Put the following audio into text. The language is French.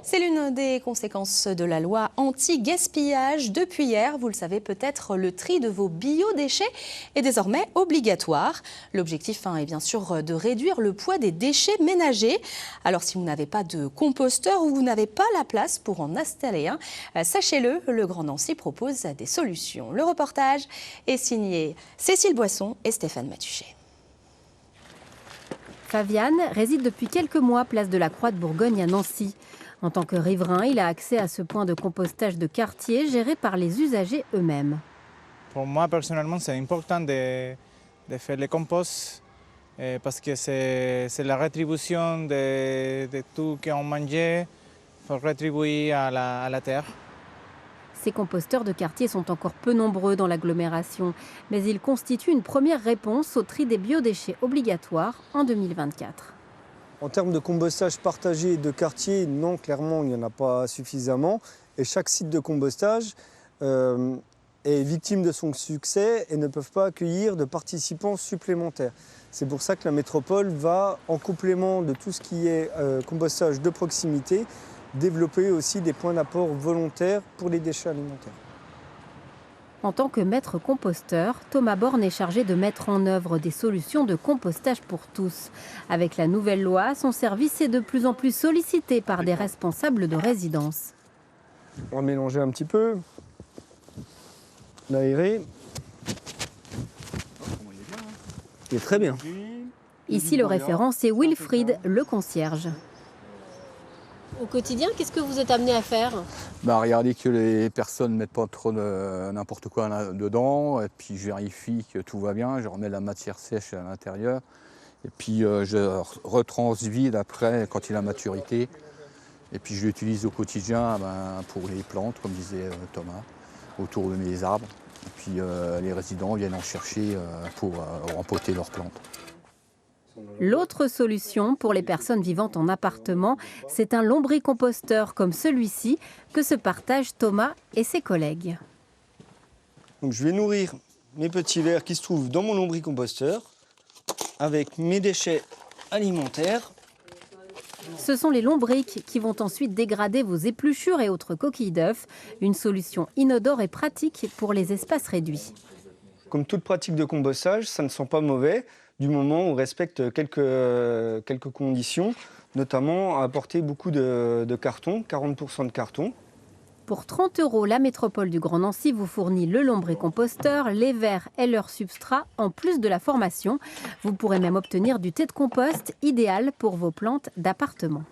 C'est l'une des conséquences de la loi anti-gaspillage. Depuis hier, vous le savez peut-être, le tri de vos biodéchets est désormais obligatoire. L'objectif est bien sûr de réduire le poids des déchets ménagers. Alors si vous n'avez pas de composteur ou vous n'avez pas la place pour en installer un, sachez-le, le Grand Nancy propose des solutions. Le reportage est signé Cécile Boisson et Stéphane Matuchet. Fabian réside depuis quelques mois place de la Croix de Bourgogne à Nancy. En tant que riverain, il a accès à ce point de compostage de quartier géré par les usagers eux-mêmes. Pour moi, personnellement, c'est important de faire le compost parce que c'est la rétribution de tout qu'on mangeait pour rétribuer à la terre. Ces composteurs de quartier sont encore peu nombreux dans l'agglomération, mais ils constituent une première réponse au tri des biodéchets obligatoires en 2024. En termes de compostage partagé de quartier, non, clairement, il n'y en a pas suffisamment. Et chaque site de compostage est victime de son succès et ne peuvent pas accueillir de participants supplémentaires. C'est pour ça que la métropole va, en complément de tout ce qui est compostage de proximité, développer aussi des points d'apport volontaires pour les déchets alimentaires. En tant que maître composteur, Thomas Borne est chargé de mettre en œuvre des solutions de compostage pour tous. Avec la nouvelle loi, son service est de plus en plus sollicité par des responsables de résidence. On va mélanger un petit peu, l'aérer. Il est très bien. Ici, le référent, c'est Wilfried, le concierge. Au quotidien, qu'est-ce que vous êtes amené à faire? Regarder que les personnes ne mettent pas trop n'importe quoi dedans, et puis je vérifie que tout va bien, je remets la matière sèche à l'intérieur, et puis je retransvide après quand il a maturité, et puis je l'utilise au quotidien pour les plantes, comme disait Thomas, autour de mes arbres, et puis les résidents viennent en chercher pour rempoter leurs plantes. L'autre solution pour les personnes vivant en appartement, c'est un lombricomposteur comme celui-ci que se partagent Thomas et ses collègues. Donc, je vais nourrir mes petits vers qui se trouvent dans mon lombricomposteur avec mes déchets alimentaires. Ce sont les lombrics qui vont ensuite dégrader vos épluchures et autres coquilles d'œufs. Une solution inodore et pratique pour les espaces réduits. Comme toute pratique de compostage, ça ne sent pas mauvais du moment où on respecte quelques conditions, notamment apporter beaucoup de carton, 40% de carton. Pour 30 €, la métropole du Grand Nancy vous fournit le lombricomposteur, les vers et leur substrat, en plus de la formation. Vous pourrez même obtenir du thé de compost, idéal pour vos plantes d'appartement.